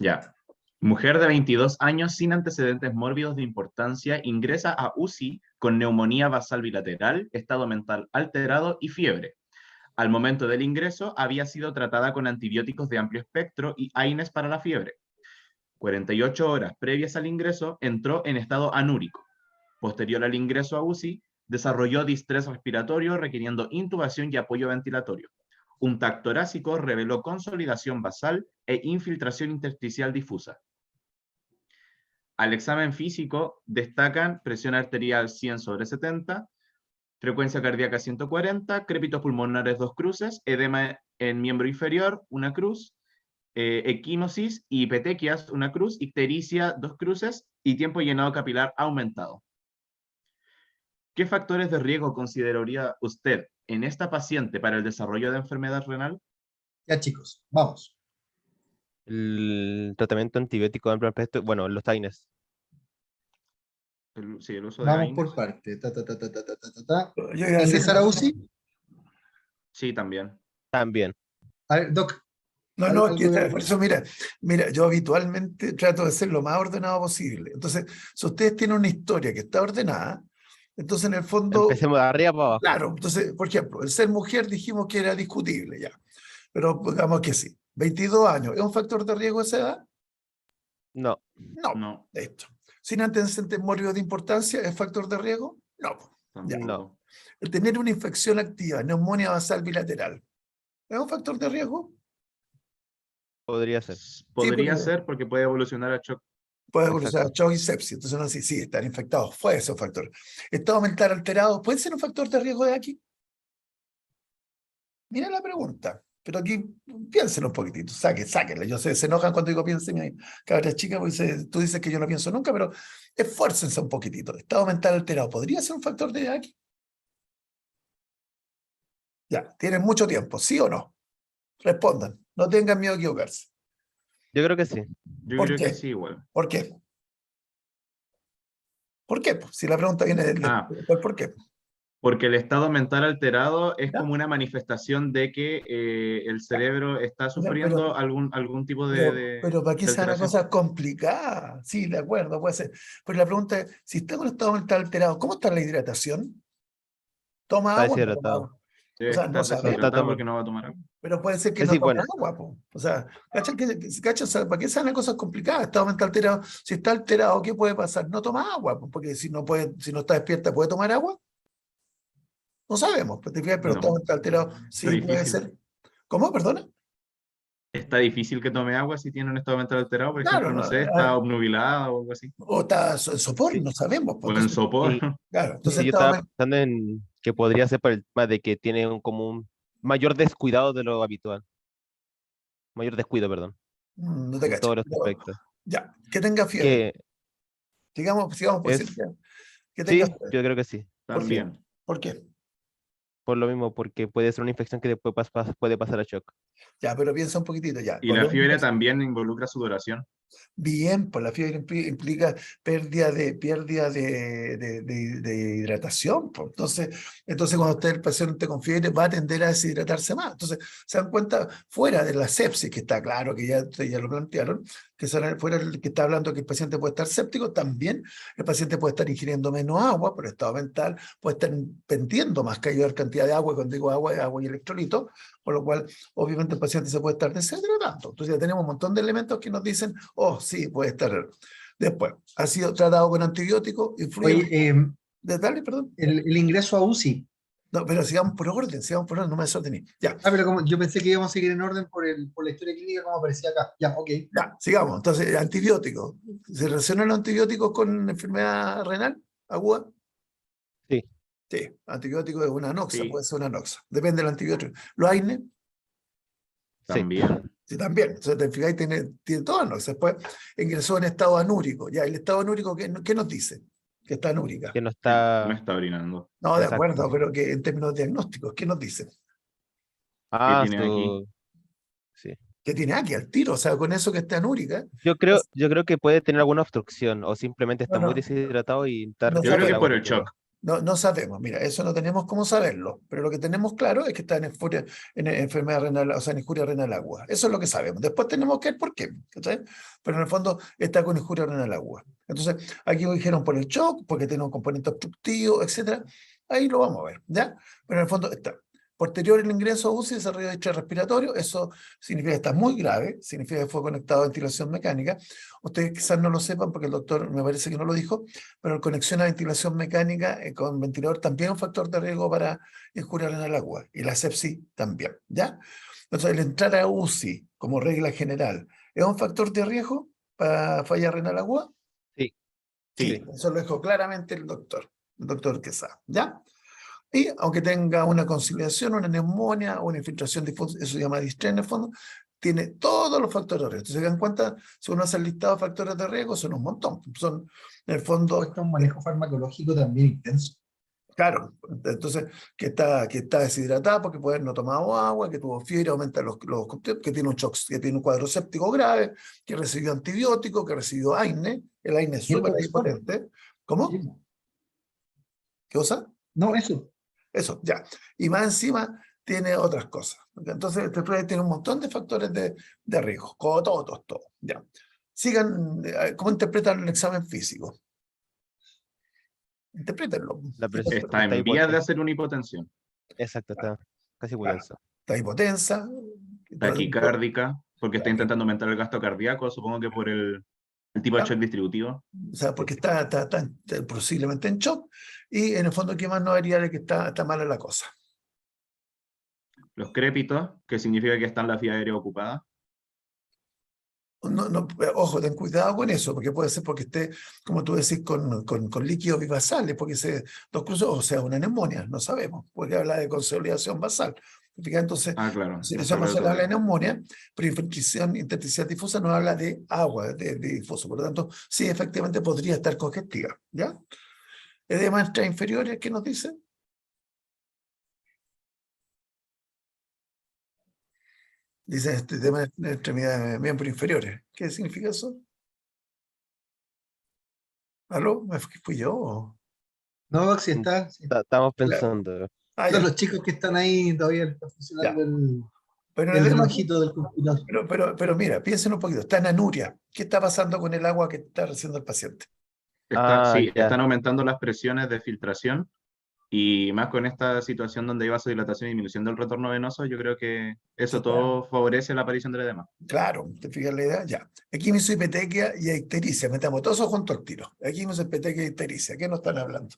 Ya. Mujer de 22 años sin antecedentes mórbidos de importancia ingresa a UCI con neumonía basal bilateral, estado mental alterado y fiebre. Al momento del ingreso había sido tratada con antibióticos de amplio espectro y AINES para la fiebre. 48 horas previas al ingreso entró en estado anúrico. Posterior al ingreso a UCI, desarrolló distrés respiratorio requiriendo intubación y apoyo ventilatorio. Un TAC torácico reveló consolidación basal e infiltración intersticial difusa. Al examen físico destacan presión arterial 100/70, frecuencia cardíaca 140, crépitos pulmonares 2 cruces, edema en miembro inferior 1 cruz, equimosis y petequias 1 cruz, ictericia 2 cruces y tiempo llenado capilar aumentado. ¿Qué factores de riesgo consideraría usted en esta paciente para el desarrollo de enfermedad renal? Ya, chicos, vamos. El tratamiento antibiótico de amplio espectro, bueno, los AINES. Sí, el uso de Vamos AINES. por parte. Yo iba a decir- ¿Ingresar a UCI? Sí, también. También. A ver, Doc. No, Algo no, de- por eso mira, yo habitualmente trato de ser lo más ordenado posible. Entonces, si ustedes tienen una historia que está ordenada, entonces en el fondo, Empecemos de arriba para abajo. claro, entonces, por ejemplo, el ser mujer dijimos que era discutible ya, pero digamos que sí. 22 años, ¿es un factor de riesgo esa edad? No. No, No, esto. ¿Sin antecedentes mórbidos de importancia es factor de riesgo? No. Ya. tampoco. No. El tener una infección activa, neumonía basal bilateral, ¿es un factor de riesgo? Podría ser. Podría porque- ser porque puede evolucionar a shock. Puede Exacto. evolucionar shock y sepsis. Entonces uno dice, sí, están infectados. Puede ser un factor. Estado mental alterado, ¿puede ser un factor de riesgo de aquí? Mira la pregunta. Pero aquí piénsenlo un poquitito, sáquenla. Yo sé, se enojan cuando digo piensen ahí. Cabras chicas, pues tú dices que yo no pienso nunca, pero esfuércense un poquitito. Estado mental alterado, ¿podría ser un factor de aquí? Ya, tienen mucho tiempo, ¿sí o no? Respondan, no tengan miedo a equivocarse. Yo creo que sí. Yo ¿Por creo qué? que sí, igual. ¿Por qué? ¿Por qué? Pues, si la pregunta viene del ¿por qué? Porque el estado mental alterado es ¿Ya? como una manifestación de que el cerebro está sufriendo algún tipo Pero ¿para qué de sea una alteración. cosa complicada? Sí, de acuerdo, puede ser. Pero la pregunta es, si está en un estado mental alterado, ¿cómo está la hidratación? ¿Toma Está agua o no toma deshidratado. agua? Debe O sea, estar no sabemos, deshidratado tomando. porque no va a tomar agua. pero puede ser que Es no decir, tome bueno. agua, po. O sea, ¿cachan? O sea, ¿para qué sean las cosas complicadas? Estado mental alterado. Si está alterado, ¿qué puede pasar? No toma agua, po, porque si no está despierta, ¿puede tomar agua? No sabemos, pues, ¿te fijas? Pero No. estado mental alterado sí Está puede difícil. ser. ¿Cómo? ¿Perdona? Está difícil que tome agua si tiene un estado mental alterado, por Claro, ejemplo, no sé, está obnubilado o algo así. o está en sopor, Sí. no sabemos. O en sopor. Y Claro, entonces sí, yo estado estaba pensando en que podría ser por el tema de que tiene como un mayor descuidado de lo habitual. Mayor descuido, perdón. no te En cacho. todos los Pero, aspectos. ya, que tenga fiebre. Que Sigamos por es. decir que tenga Sí, fiebre. yo creo que sí. También. ¿Por qué? Por lo mismo, porque puede ser una infección que después puede pasar a shock. Ya, pero piensa un poquitito ya. Y la Volvemos fiebre a- también involucra sudoración. Bien, pues la fiebre implica pérdida de hidratación. Pues. Entonces, cuando usted el paciente con fiebre va a tender a deshidratarse más. Entonces, se dan cuenta, fuera de la sepsis, que está claro que ya lo plantearon, fuera el que está hablando que el paciente puede estar séptico, también el paciente puede estar ingiriendo menos agua por estado mental, puede estar pendiendo más cantidad de agua, y cuando digo agua, es agua y electrolitos, por lo cual, obviamente, el paciente se puede estar deshidratando. Entonces, ya tenemos un montón de elementos que nos dicen, oh, sí, puede estar. Después, ha sido tratado con antibióticos, influye. Oye, Dale, perdón. el ingreso a UCI. No, pero sigamos por orden, no me desordení. Ya, Pero como yo pensé que íbamos a seguir en orden por la historia clínica como aparecía acá. Ya, ok. ya, sigamos. Entonces, antibióticos. ¿Se relacionan los antibióticos con enfermedad renal aguda? Sí. Sí, antibiótico es una anoxa, Sí. puede ser una anoxa. Depende del antibiótico. ¿Los AINE? También. Sí, también. Entonces, te fijáis, tiene todo anoxa. Después ingresó en estado anúrico. Ya, el estado anúrico, ¿qué nos dice? Que está anúrica. Que no No está. está orinando. No, de Exacto. acuerdo, pero que en términos diagnósticos, ¿qué nos dice? Ah, tiene aquí? Sí. Que tiene aquí al tiro, o sea, con eso que está anúrica. Yo creo que puede tener alguna obstrucción o simplemente está No, muy no, deshidratado y está no Yo creo reteniendo que el es agua por que el tiene. shock. No sabemos, mira, eso no tenemos cómo saberlo, pero lo que tenemos claro es que está en enfermedad renal, o sea, en injuria renal aguda. Eso es lo que sabemos. Después tenemos que ver por qué, ¿cachai? Pero en el fondo está con injuria renal aguda. Entonces, aquí me dijeron por el shock, porque tiene un componente obstructivo, etcétera. Ahí lo vamos a ver, ¿ya? Pero en el fondo está. Posterior el ingreso a UCI, desarrollo de estrés respiratorio, eso significa que está muy grave, significa que fue conectado a ventilación mecánica. Ustedes quizás no lo sepan porque el doctor me parece que no lo dijo, pero la conexión a ventilación mecánica con ventilador también es un factor de riesgo para injuria renal aguda, y la sepsis también, ¿ya? Entonces, el entrar a UCI como regla general, ¿es un factor de riesgo para falla renal aguda? Sí, Sí, sí. eso lo dijo claramente el doctor Quesada, ¿ya? Y aunque tenga una conciliación, una neumonía, una infiltración difusa, eso se llama distrés en el fondo, tiene todos los factores de riesgo. Entonces, se dan cuenta, si uno hace el listado de factores de riesgo, son un montón. Son, en el fondo, Cuesta un manejo farmacológico también intenso. claro, entonces, que está deshidratada porque puede haber no tomado agua, que tuvo fiebre, aumenta que tiene un shock, que tiene un cuadro séptico grave, que recibió antibiótico, que recibió AINE, el AINE es Y el súper Oxford. potente. ¿Cómo? Sí. ¿Qué cosa? No, eso. Eso, ya. Y más encima tiene otras cosas. Entonces, este proyecto tiene un montón de factores de riesgo, como todos, ya. Sigan, ¿cómo interpretan el examen físico? Interprétenlo. La presión Está está en vías de hacer una hipotensión, Exacto, está casi Claro, hipotensa. está hipotensa, taquicárdica, porque está ya, intentando aumentar el gasto cardíaco, supongo que por el tipo de shock distributivo. o sea, porque está posiblemente en shock, y en el fondo, ¿qué más no haría de que está mala la cosa? Los crépitos, que significa que está en la vía aérea ocupada. Ojo, ten cuidado con eso, porque puede ser porque esté, como tú decís, con líquidos bivasales, porque dos cruzos, o sea, una neumonía, no sabemos, porque habla de consolidación basal. Fíjate, entonces, Ah, claro, si no eso se no habla de se le habla de turbina. neumonía, pero infiltración intersticial difusa nos habla de agua, de difuso. Por lo tanto, sí, efectivamente podría estar congestiva, ¿ya? Edema extrainferiores, ¿qué nos dice? Dice este tema de extremidades, miembros inferiores. ¿Qué significa eso? ¿Aló? ¿Me fui yo? No, si está. Sí. Estamos Claro. pensando. Ah, Son ya, los chicos que están ahí, todavía está funcionando ya. Pero el el edema, relojito del computador. pero mira, piensen un poquito, está en anuria. ¿Qué está pasando con el agua que está recibiendo el paciente? Ah, Sí, ya. están aumentando las presiones de filtración y más con esta situación donde hay vasodilatación y disminución del retorno venoso, yo creo que eso Claro, todo favorece la aparición del edema. claro, te fijas la idea, ya. Aquí me hizo hipetequia y ictericia, metamos todo eso junto al tiro. Aquí me hizo hipetequia y ictericia, ¿qué nos están hablando?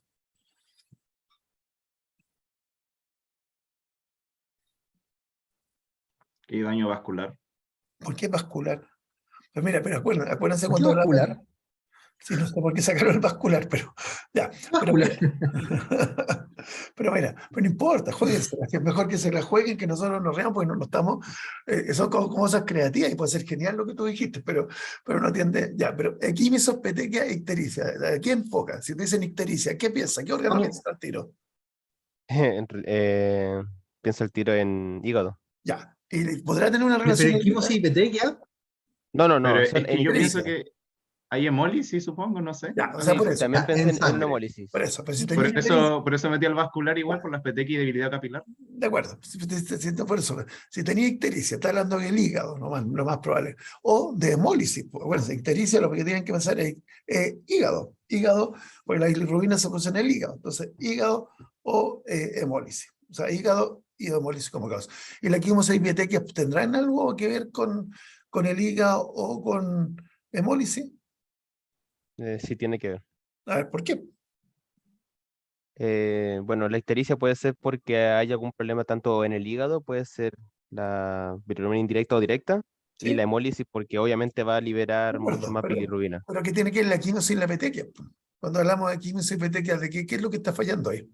Que hay daño vascular. ¿Por qué vascular? Pues mira, pero acuérdense ¿Por qué cuando hablamos vascular? sí, no sé por qué sacaron el vascular, pero ya, pero Vascular. mira, pero no importa, jueguense, es mejor que se la jueguen que nosotros nos reamos porque no estamos, son como cosas creativas y puede ser genial lo que tú dijiste, pero no atiende, ya, pero aquí me sospeché que ictericia, ¿a qué enfoca? Si te dicen ictericia, ¿qué piensa? ¿Qué órgano Vamos, piensa al tiro? Piensa el tiro en hígado. Ya, y podrá tener una pero relación equimosis y petequia. No, Pero son es en que yo pienso ictericia, que hay hemólisis, supongo, no sé. ya, o a sea, mí por eso, también Ya, pensé en en una sangre. hemólisis. pero si Por tenía ictericia, eso, por eso metí al vascular igual, ya, por las petequias y debilidad capilar. de acuerdo, por eso, si tenía ictericia, está hablando del hígado, lo más probable, o de hemólisis, pues, bueno, ictericia lo que tienen que pensar es hígado, porque la bilirrubina se produce en el hígado, entonces hígado o hemólisis, o sea, hígado y hemólisis como causa. ¿Y la quimioseipietequia tendrán algo que ver con el hígado o con hemólisis? Sí tiene que ver. A ver, ¿por qué? Bueno, la ictericia puede ser porque hay algún problema tanto en el hígado, puede ser la bilirrubina indirecta o directa, y ¿Sí? la hemólisis porque obviamente va a De liberar mucho acuerdo, más bilirrubina. pero ¿qué tiene que ver la quimioseipietequia? Cuando hablamos de quimioseipietequia, ¿de qué es lo que está fallando ahí?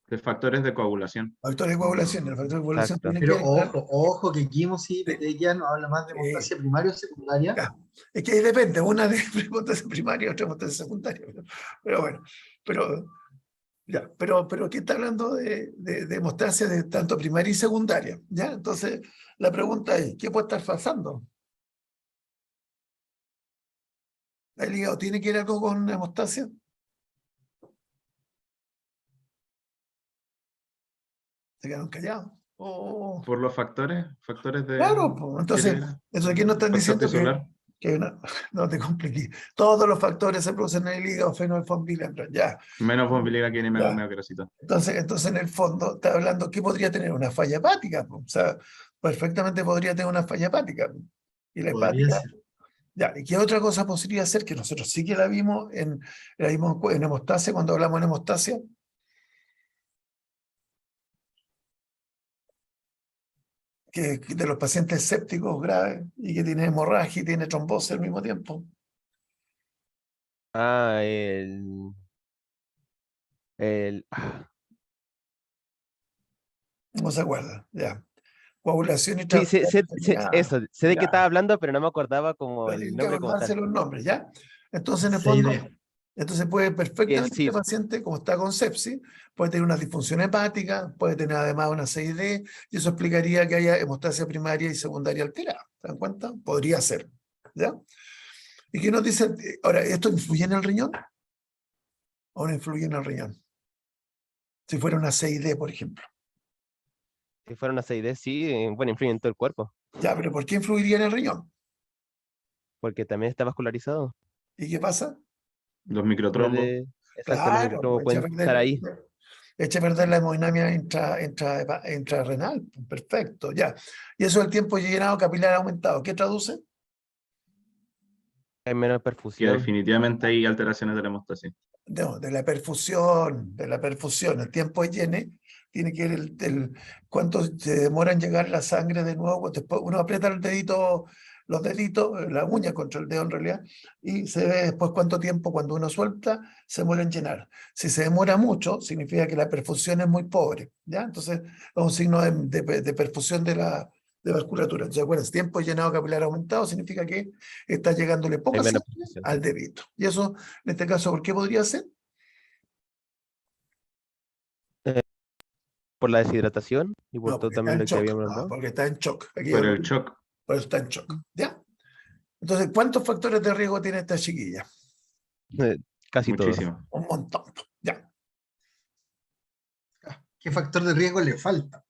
De factores de coagulación. Factor de coagulación. El factor de coagulación Exacto. tiene que Pero ver ojo, que equimosis y sí, petequia nos habla más de hemostasia primaria o secundaria. ya. Es que ahí depende, una de hemostasia primaria y otra hemostasia secundaria. Pero bueno, pero, ya, pero aquí está hablando de hemostasia de tanto primaria y secundaria. ¿Ya? Entonces, la pregunta es, ¿qué puede estar pasando? ¿El hígado tiene que ver algo con hemostasia? Se quedaron callados. Oh, Por los factores de... claro, pues, entonces, eso aquí no están factor diciendo tisular. que no te compliques. Todos los factores se producen en el hígado, fenolfonbilandra, ya. Menos bombiliga que Ya. megaquerosita. Entonces, en el fondo, está hablando que podría tener una falla hepática, pues. O sea, perfectamente podría tener una falla hepática, pues. Y la Podría hepática, ser. ya, ¿y qué otra cosa podría ser? Que nosotros sí que la vimos en hemostasia, cuando hablamos en hemostasia. Que de los pacientes sépticos graves y que tiene hemorragia y tiene trombosis al mismo tiempo. Ah, el No se acuerda, ya. Coagulación y sí, transferencia. eso, sé de qué estaba Ya, hablando, pero no me acordaba como pero el tienen que nombre como acordarse tal. los nombres, ¿ya? Entonces, en el fondo, 6D. entonces puede perfectamente Sí, este paciente, como está con sepsis, puede tener una disfunción hepática, puede tener además una 6D, y eso explicaría que haya hemostasia primaria y secundaria alterada. ¿Se dan cuenta? Podría ser, ¿ya? ¿Y qué nos dice? Ahora, ¿esto influye en el riñón o no influye en el riñón? Si fuera una 6D, por ejemplo. si fuera una 6D, sí, bueno, influye en todo el cuerpo, Ya, pero ¿por qué influiría en el riñón? porque también está vascularizado. ¿Y qué pasa? Los microtrombos. Exacto, los Claro, microtromos pueden estar ahí. echa a perder la hemodinamia intrarrenal. Perfecto, ya. Y eso el tiempo llenado capilar aumentado. ¿Qué traduce? Hay menos Que perfusión. definitivamente hay alteraciones de la hemostasia. No, de la perfusión, de la perfusión. El tiempo llene tiene que ver cuánto se demora en llegar la sangre de nuevo. Después uno aprieta el dedito, los deditos, la uña contra el dedo en realidad, y se ve después cuánto tiempo cuando uno suelta se demora en llenar. Si se demora mucho, significa que la perfusión es muy pobre, ¿ya? Entonces es un signo de perfusión de vasculatura. Entonces, acuérdense, tiempo llenado capilar aumentado significa que está llegándole Hay poca menos sangre perfusión. al dedito. Y eso, en este caso, ¿por qué podría ser? Eh, por la deshidratación y por No, todo porque está también en lo que shock. habíamos No, hablado. porque está en shock. Aquí Por el shock. por eso está en shock. ¿Ya? Entonces, ¿cuántos factores de riesgo tiene esta chiquilla? Eh, Casi todos. Muchísimo. Un montón. ¿Ya? ¿Qué factor de riesgo le falta?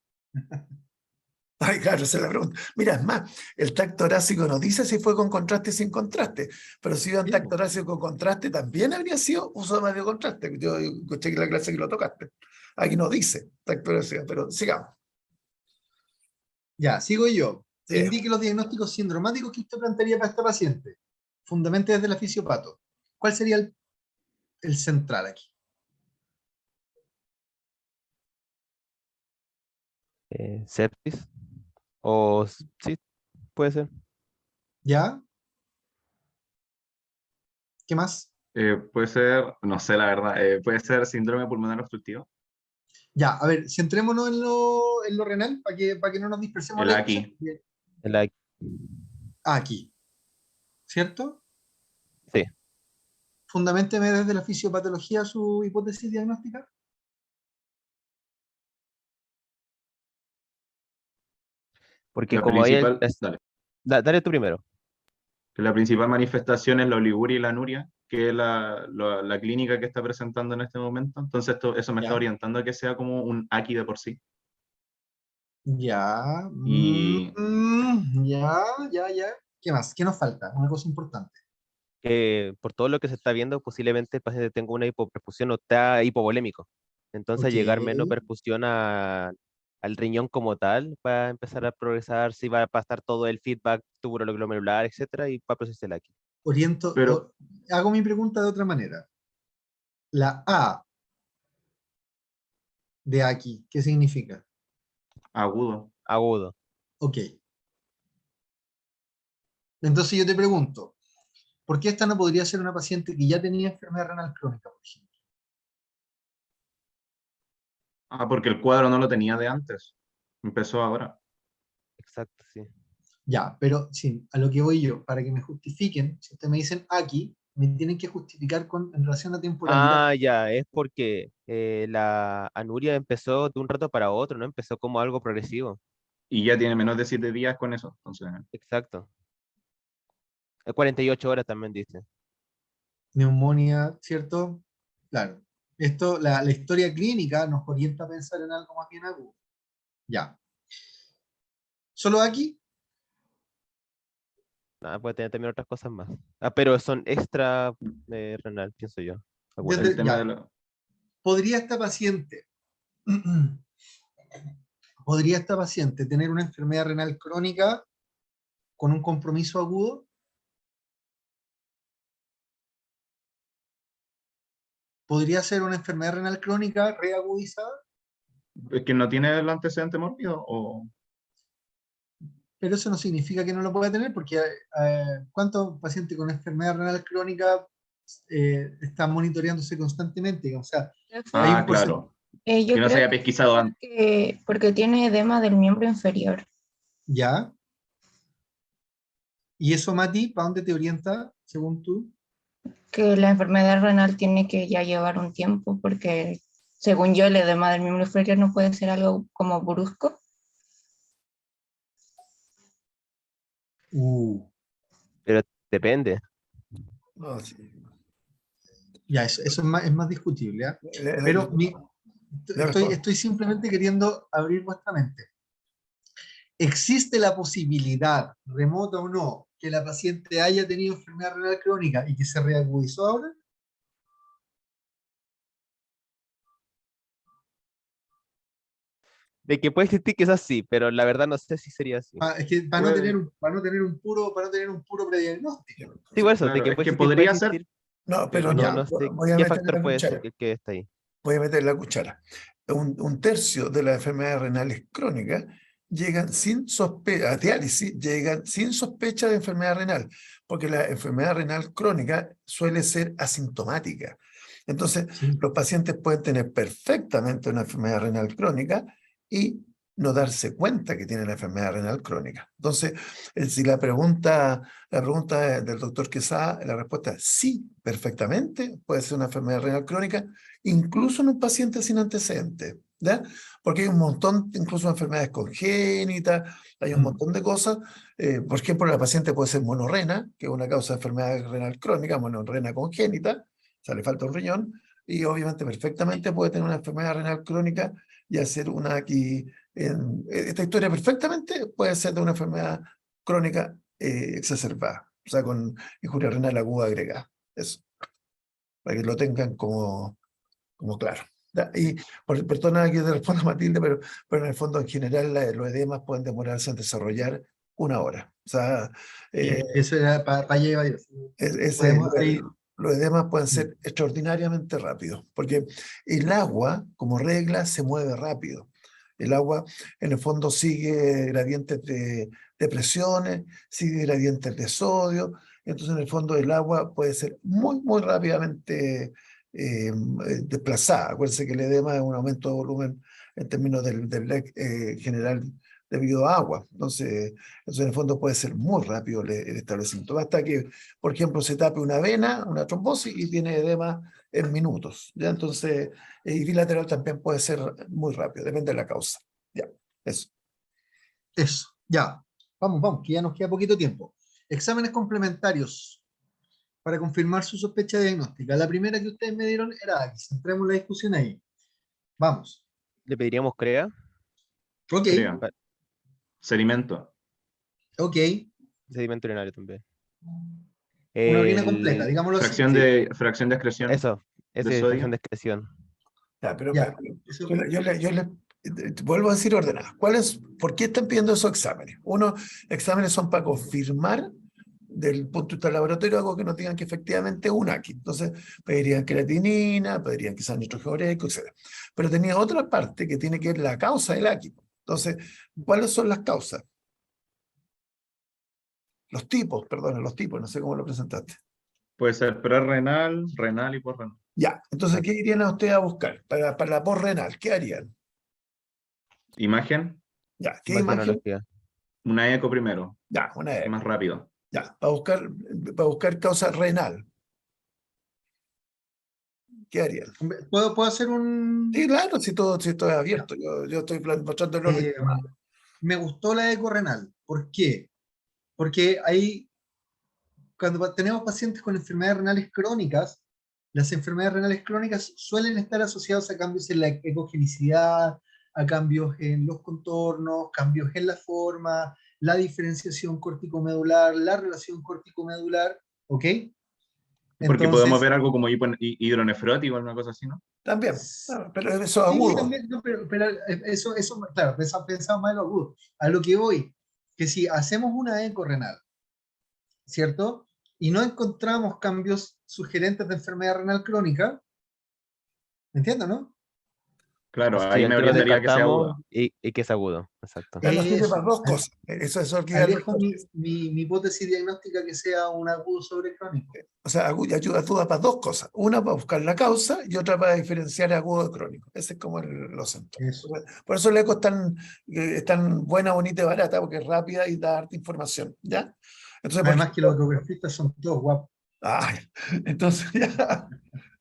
Ay, claro, se la pregunta. Mira, es más, el tacto torácico no dice si fue con contraste o sin contraste, pero si iba en Sí, tacto po. torácico con contraste, también habría sido uso de medio contraste. Yo escuché que la clase que lo tocaste. Aquí no dice tacto torácico, pero sigamos. Ya, sigo yo. Sí. Indique los diagnósticos sindromáticos que usted plantearía para este paciente. Fundamente desde la fisiopato. ¿Cuál sería el central aquí? Sepsis. Sí, puede ser. ¿Ya? ¿Qué más? Puede ser, no sé la verdad, puede ser síndrome pulmonar obstructivo. Ya, a ver, centrémonos en lo renal para que no nos dispersemos El la discusión. aquí. Bien. La- Aquí, ¿cierto? sí, Fundamenteme desde la fisiopatología su hipótesis diagnóstica. porque La como hay principal, dale. dale tú primero. La principal manifestación es la oliguria y la anuria, que es la clínica que está presentando en este momento. Entonces, eso me está Ya, orientando a que sea como un aquí de por sí. ya, Y ya. ¿Qué más? ¿Qué nos falta? Una cosa importante. Por todo lo que se está viendo, posiblemente el paciente tenga una hipoperfusión o está hipovolémico. Entonces, Ok. al llegar menos perfusión al riñón como tal, va a empezar a progresar, si va a pasar todo el feedback tubulo-glomerular, etcétera, y va a procesar aquí. pero Hago mi pregunta de otra manera. La A de aquí, ¿qué significa? agudo. Agudo. Ok. Entonces yo te pregunto, ¿por qué esta no podría ser una paciente que ya tenía enfermedad renal crónica, por ejemplo? Ah, porque el cuadro no lo tenía de antes. Empezó ahora. Exacto, sí. Ya, pero sí, a lo que voy yo, para que me justifiquen, si ustedes me dicen aquí, me tienen que justificar en relación a temporalidad. Ah, ya, es porque la anuria empezó de un rato para otro, ¿no? Empezó como algo progresivo. Y ya tiene menos de 7 días con eso. Entonces, Exacto. 48 horas también dice. Neumonía, ¿cierto? Claro. La historia clínica nos orienta a pensar en algo más bien agudo. Ya. ¿Solo aquí? Nada, puede tener también otras cosas más. Pero son extra renal, pienso yo. Algunas. El tema de Ya. la... ¿Podría esta paciente, podría esta paciente tener una enfermedad renal crónica con un compromiso agudo? ¿Podría ser una enfermedad renal crónica reagudizada? ¿Es que no tiene el antecedente mórbido? O... Pero eso no significa que no lo pueda tener, porque ¿cuántos pacientes con enfermedad renal crónica están monitoreándose constantemente? O sea, hay Ah, un porcentaje. claro. Yo Que no se creo haya que pesquisado antes. porque tiene edema del miembro inferior. ¿Ya? ¿Y eso, Mati, para dónde te orienta, según tú? Que la enfermedad renal tiene que ya llevar un tiempo, porque según yo el edema del miembro inferior no puede ser algo como brusco. Uh, Pero depende. No, sí. ya, eso es más discutible, ¿ah? Le- le- Pero le respondo. estoy simplemente queriendo abrir vuestra mente. ¿Existe la posibilidad, remota o no, que la paciente haya tenido enfermedad renal crónica y que se reagudizó ahora? De que puede existir quizás sí, pero la verdad no sé si sería así. Es que Puede. para no tener un puro prediagnóstico. Sí, por eso, de Claro, que es puede que existir, puede podría ser... existir, No, pero pero no, Ya. no sé voy a qué meter factor la puede ser cuchara. que está ahí. Voy a meter la cuchara. Un tercio de las enfermedades renales crónicas llegan sin sospecha, a diálisis, llegan sin sospecha de enfermedad renal, porque la enfermedad renal crónica suele ser asintomática. Entonces, Sí. los pacientes pueden tener perfectamente una enfermedad renal crónica y no darse cuenta que tienen la enfermedad renal crónica. Entonces, si la pregunta del doctor Quesada, la respuesta es sí, perfectamente, puede ser una enfermedad renal crónica, incluso en un paciente sin antecedentes, ¿ya? Porque hay un montón, incluso enfermedades congénitas, hay un montón de cosas. Por ejemplo, la paciente puede ser monorrena, que es una causa de enfermedad renal crónica, monorrena congénita, o sea, le falta un riñón, y obviamente perfectamente puede tener una enfermedad renal crónica y hacer una aquí. Esta historia perfectamente puede ser de una enfermedad crónica exacerbada, o sea, con injuria renal aguda agregada. Eso, para que lo tengan como claro. ¿Ya? Y perdona que te responda Matilde, pero en el fondo en general los edemas pueden demorarse en desarrollar 1 hora. O sea, Eso era para allá iba yo. Podemos ahí. los edemas pueden ser extraordinariamente rápidos, porque el agua, como regla, se mueve rápido. El agua, en el fondo, sigue gradientes de presiones, sigue gradientes de sodio. Entonces, en el fondo, el agua puede ser muy, muy rápidamente desplazada. Acuérdense que el edema es un aumento de volumen en términos del general debido a agua. Entonces, en el fondo puede ser muy rápido el establecimiento. Basta que, por ejemplo, se tape una vena, una trombosis y tiene edema en minutos. ¿Ya? Entonces, y bilateral también puede ser muy rápido, depende de la causa. Ya, eso. Eso, ya. Vamos, que ya nos queda poquito tiempo. Exámenes complementarios para confirmar su sospecha diagnóstica. La primera que ustedes me dieron era aquí. Centremos la discusión ahí. Vamos. Le pediríamos CREA, Ok, Crea. Sedimento. ok. sedimento urinario también. Una orina completa, El, digámoslo así. Fracción de excreción eso, de esa fracción sodio. de excreción. Ya, pero Ya. Eso, vuelvo a decir ordenado. ¿Por qué están pidiendo esos exámenes? Exámenes son para confirmar del punto de vista del laboratorio algo que nos digan que efectivamente es un AQI. Entonces, pedirían creatinina, pedirían quizás nitrógeno ureico, etc. Pero tenía otra parte que tiene que ver la causa del AQI. Entonces, ¿cuáles son las causas? Los tipos, no sé cómo lo presentaste. Puede ser prerrenal, renal y porrenal. Ya, entonces, Exacto. ¿qué irían a ustedes a buscar? Para la postrenal, ¿qué harían? Imagen, Ya, ¿qué Más imagen? tecnología. una eco primero, Ya, una es eco. más rápido. Ya, para buscar causa renal, ¿qué harían? ¿puedo hacer Sí, un... claro, si todo es abierto, yo estoy mostrando el orden. eh, me gustó la eco renal. ¿Por qué? Porque ahí, cuando tenemos pacientes con enfermedades renales crónicas, las enfermedades renales crónicas suelen estar asociadas a cambios en la ecogenicidad, a cambios en los contornos, cambios en la forma, la diferenciación corticomedular, la relación corticomedular, ¿ok? Porque podemos Entonces, ver algo como hidronefrótico o una cosa así, ¿no? También, pero eso es sí, agudo. también, no, pero eso, claro, pensamos más en lo agudo. A lo que voy, que si hacemos una eco renal, ¿cierto? Y no encontramos cambios sugerentes de enfermedad renal crónica, ¿me entiendes, no? Claro, Sí, ahí al me tiro orientaría que sea descartamos aguda. y que es agudo, exacto. Ya nos sirve para Eso. dos cosas. Eso es lo que iba a Alejo decir. mi hipótesis diagnóstica que sea un agudo sobre crónico. O sea, ayuda para dos cosas. Una para buscar la causa y otra para diferenciar agudo de crónico. Ese es como los síntomas. Eso. Por eso el eco es tan buena, bonita y barata, porque es rápida y da harta información. ¿Ya? Entonces, por Además que los ejemplo, ecografistas son todos guapos. entonces, ya.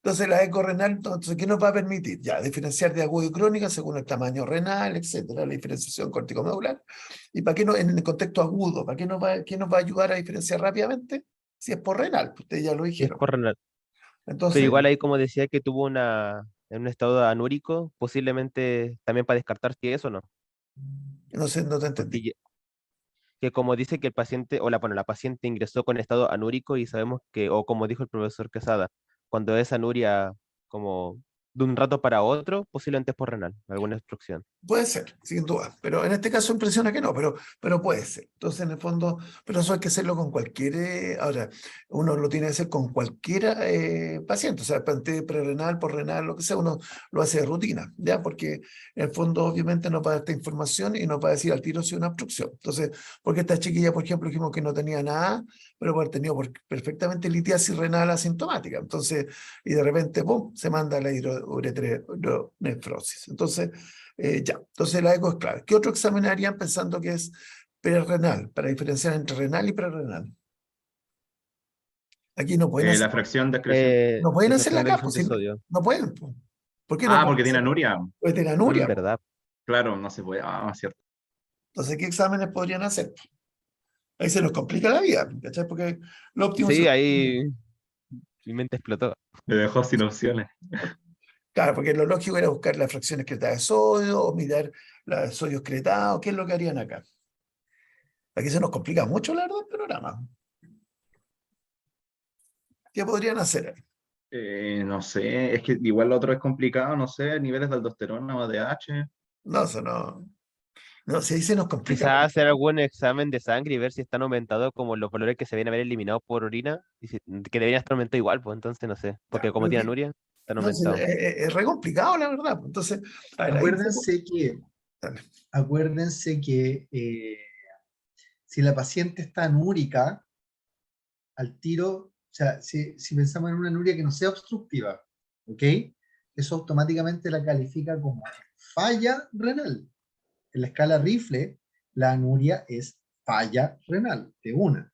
Entonces la eco renal, entonces, ¿qué nos va a permitir? Ya, diferenciar de agudo y crónica según el tamaño renal, etcétera, la diferenciación corticomedular. ¿Y para qué no, en el contexto agudo, para qué nos va a ayudar a diferenciar rápidamente? Si es por renal, ustedes ya lo Y es dijeron. por renal. Pero Entonces, igual ahí, como decía, que tuvo en un estado anúrico, posiblemente también para descartar si es o no. no sé, no te Porque entendí. que como dice que el paciente, bueno, la paciente ingresó con estado anúrico y sabemos que, o como dijo el profesor Quesada, cuando es anuria como de un rato para otro, posiblemente es por renal, alguna obstrucción. Puede ser, sin duda, pero en este caso impresiona que no, pero puede ser. Entonces, en el fondo, pero eso hay que hacerlo con cualquier, ahora, uno lo tiene que hacer con cualquier paciente, o sea, prerrenal, porrenal, lo que sea, uno lo hace de rutina, ¿ya? Porque en el fondo, obviamente, nos va a dar esta información y nos va a decir al tiro si es una obstrucción. Entonces, porque esta chiquilla, por ejemplo, dijimos que no tenía nada, pero haber tenido perfectamente litiasis renal asintomática. Entonces, y de repente, ¡pum!, se manda la hidronefrosis. Entonces, ya, entonces la eco es clave. ¿Qué otro examen harían pensando que es prerrenal, para diferenciar entre renal y prerrenal? Aquí no pueden hacer, La fracción de excreción. no pueden hacerla Difracción de acá, expresión pues, de sodio. no pueden. Pues. ¿Por qué no Ah, pueden porque tiene hacerla? anuria. Porque tienen anuria. Pues. ¿Verdad? Claro, no se puede. Ah, cierto. Entonces, ¿qué exámenes podrían hacer? Ahí se nos complica la vida, ¿cachai? Porque lo óptimo Sí, es... ahí mi mente explotó. Me dejó sin opciones. Claro, porque lo lógico era buscar la fracción excretada de sodio o mirar la de sodio excretado. ¿Qué es lo que harían acá? Aquí se nos complica mucho, la verdad, el programa. ¿Qué podrían hacer ahí? No sé, es que igual lo otro es complicado, no sé, niveles de aldosterona o ADH. No, eso no. No, si ahí se nos complica. Quizás hacer algún examen de sangre y ver si están aumentados como los valores que se deben haber eliminado por orina, y que deberían estar aumentados igual, pues entonces no sé, porque Ya, como pero tiene que, anuria, están no, aumentados. es re complicado, la verdad. Entonces, a ver, ahí Acuérdense que, dale. acuérdense que si la paciente está anúrica, al tiro, o sea, si pensamos en una anuria que no sea obstructiva, ¿ok? Eso automáticamente la califica como falla renal. En la escala Rifle, la anuria es falla renal, de una.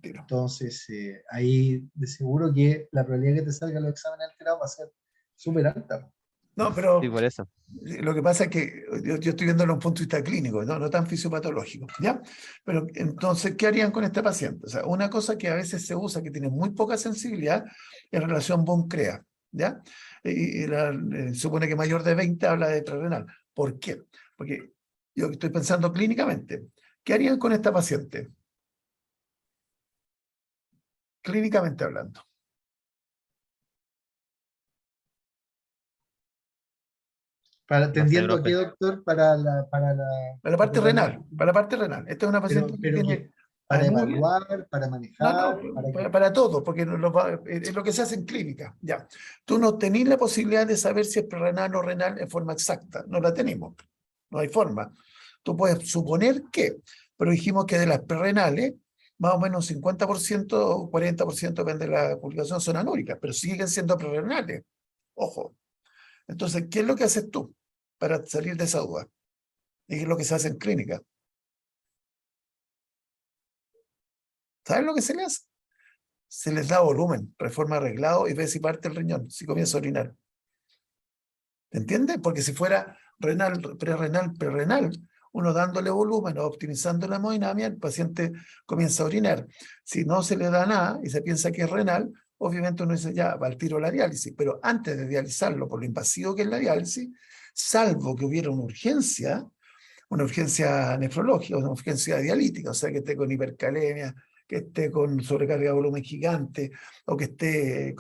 Tiro. Entonces, ahí de seguro que la probabilidad de que te salgan los exámenes alterados va a ser súper alta. No, pero Sí, por eso. lo que pasa es que yo estoy viéndolo desde un punto de vista clínico, no tan fisiopatológico, ¿ya? Pero entonces, ¿qué harían con este paciente? O sea, una cosa que a veces se usa, que tiene muy poca sensibilidad, es relación Bone-CREA, ¿ya? Supone que mayor de 20 habla de prerrenal. ¿Por qué? Porque yo estoy pensando clínicamente, ¿qué harían con esta paciente? Clínicamente hablando. No sé, ¿Tendiendo a qué, doctor? Para la Para la parte renal, para la parte renal. Esta es una paciente que pero tiene que para anuria. evaluar, para No, manejar, para qué. para todo, porque es lo que se hace en clínica. Ya. Tú no tenés la posibilidad de saber si es prerrenal o renal en forma exacta. No la tenemos. No hay forma. Tú puedes suponer que, pero dijimos que de las prerrenales, más o menos un 50% o 40%, depende de la publicación, son anúricas, pero siguen siendo prerrenales. Ojo. Entonces, ¿qué es lo que haces tú para salir de esa duda? Y qué es lo que se hace en clínica. ¿Sabes lo que se le hace? Se les da volumen, reforma arreglado y ve si parte el riñón, si comienza a orinar. ¿Te entiendes? Porque si fuera renal, prerrenal, uno dándole volumen o optimizando la hemodinamia, el paciente comienza a orinar. Si no se le da nada y se piensa que es renal, obviamente uno dice ya, va al tiro la diálisis, pero antes de dializarlo, por lo invasivo que es la diálisis, salvo que hubiera una urgencia nefrológica, una urgencia dialítica, o sea, que esté con hipercalemia, que esté con sobrecarga de volumen gigante, o que esté,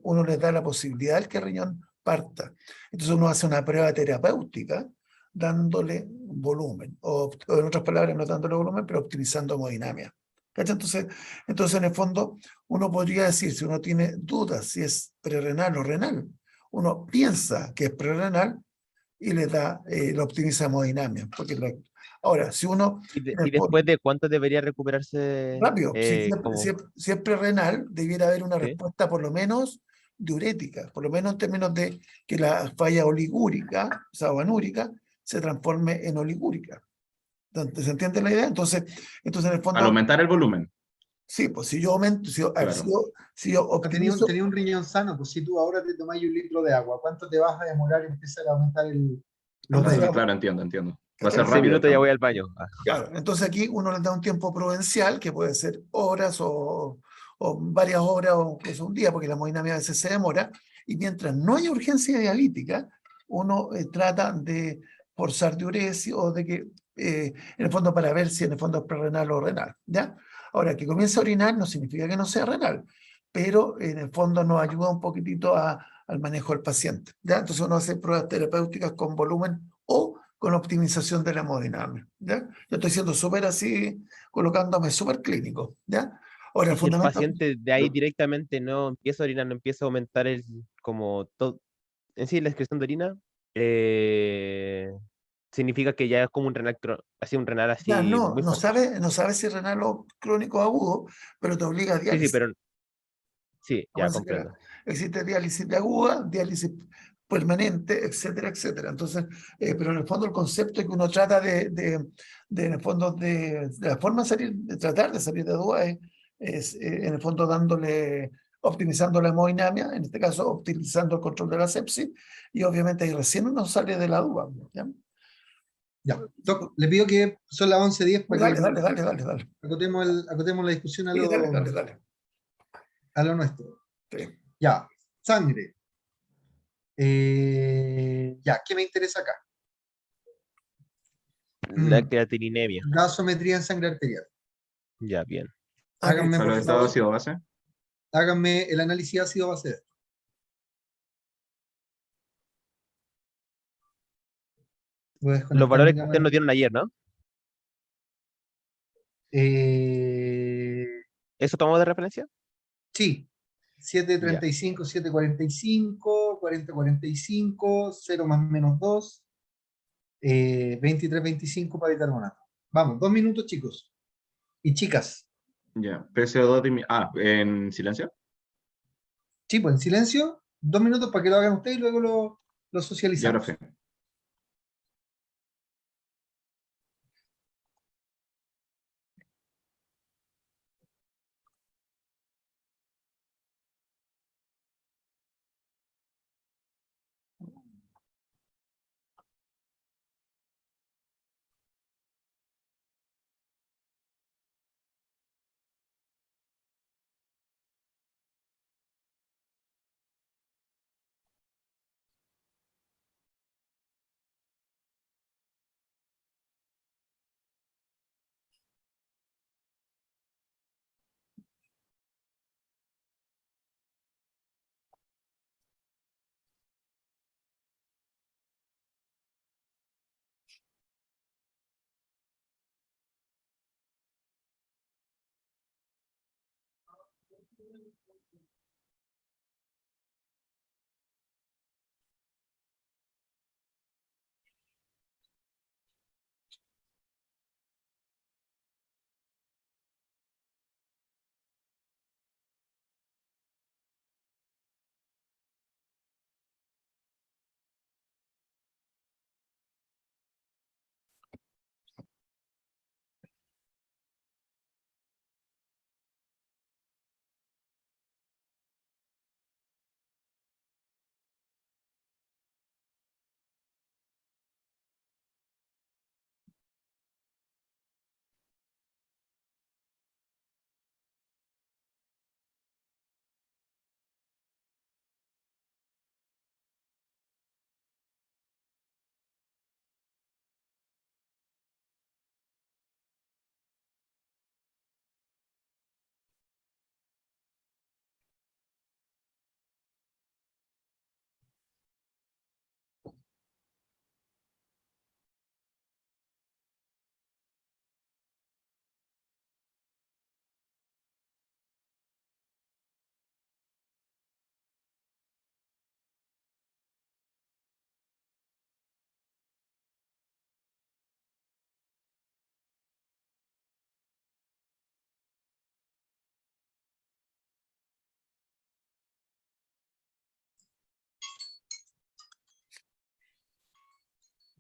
uno le da la posibilidad de que el riñón parta. Entonces uno hace una prueba terapéutica dándole volumen, o en otras palabras, no dándole volumen, pero optimizando hemodinamia. ¿Cachai? Entonces, en el fondo, uno podría decir, si uno tiene dudas si es prerrenal o renal, uno piensa que es prerrenal y le da, lo optimiza hemodinamia. Ahora, si uno, en y el fondo, después de cuánto debería recuperarse, rápido, como, si es prerrenal, debiera haber una ¿sí? respuesta por lo menos diurética, por lo menos en términos de que la falla oligúrica, o sea, o anúrica, se transforme en oligúrica. Entonces, ¿se entiende la idea? Entonces en el Al fondo, aumentar el volumen, sí, pues si yo aumento, a ver, claro. si yo optimizo, Tenía un riñón sano, pues si tú ahora te tomas 1 litro de agua, ¿cuánto te vas a demorar en empezar a aumentar los entonces, Ah, débitos? claro, entiendo, entiendo. Va a ¿cachai? ser 15 rápido el minutos ya voy cambio. al baño. Ah, Claro, entonces aquí uno le da un tiempo prudencial, que puede ser horas o varias horas o incluso un día, porque la hemodinamia a veces se demora, y mientras no haya urgencia dialítica, uno trata de forzar diuresis o de que, en el fondo, para ver si en el fondo es prerrenal o renal, ¿ya? Ahora, que comience a orinar no significa que no sea renal, pero en el fondo nos ayuda un poquitito al manejo del paciente, ¿ya? Entonces uno hace pruebas terapéuticas con volumen o con optimización de la hemodinamia, ¿ya? Yo estoy siendo súper así, colocándome súper clínico, ¿ya? Ahora, el y si el fundamento, paciente de ahí directamente no empieza a orinar, no empieza a aumentar como todo, en sí la excreción de orina, eh, significa que ya es como un renal, así un renal ya así muy fuerte. no sabe si es renal o crónico agudo, pero te obliga a Sí, sí, diálisis. pero sí, ya Acuérdense que comprendo. existe diálisis de aguda, diálisis permanente, etcétera, etcétera. Entonces, pero en el fondo el concepto es que uno trata en el fondo, de la forma de salir, de tratar de salir de duda en el fondo dándole, optimizando la hemodinamia, en este caso optimizando el control de la sepsis, y obviamente ahí recién uno sale de la duda, ¿ya? Ya, Doc, le pido que son las 11:10 para que Dale. acotemos la discusión Sí, dale. a lo nuestro. Sí. Ya, sangre. Ya, ¿qué me interesa acá? La creatininemia, Gasometría en sangre arterial. ya bien. Háganme, Para por los estados favor, ácido base. háganme el análisis ácido base. Voy a Los desconectar mi valores que ustedes cámara. nos dieron ayer, ¿no? Eh, ¿Eso tomamos de referencia? sí, Ya. 7:35, 7:45, 40:45, 0 más menos 2, 23:25 para bicarbonato. Vamos, 2 minutos, chicos y chicas. Ya. PCO2 en silencio. Sí, pues en silencio, 2 minutos para que lo hagan ustedes y luego lo Ya, socializamos. profe.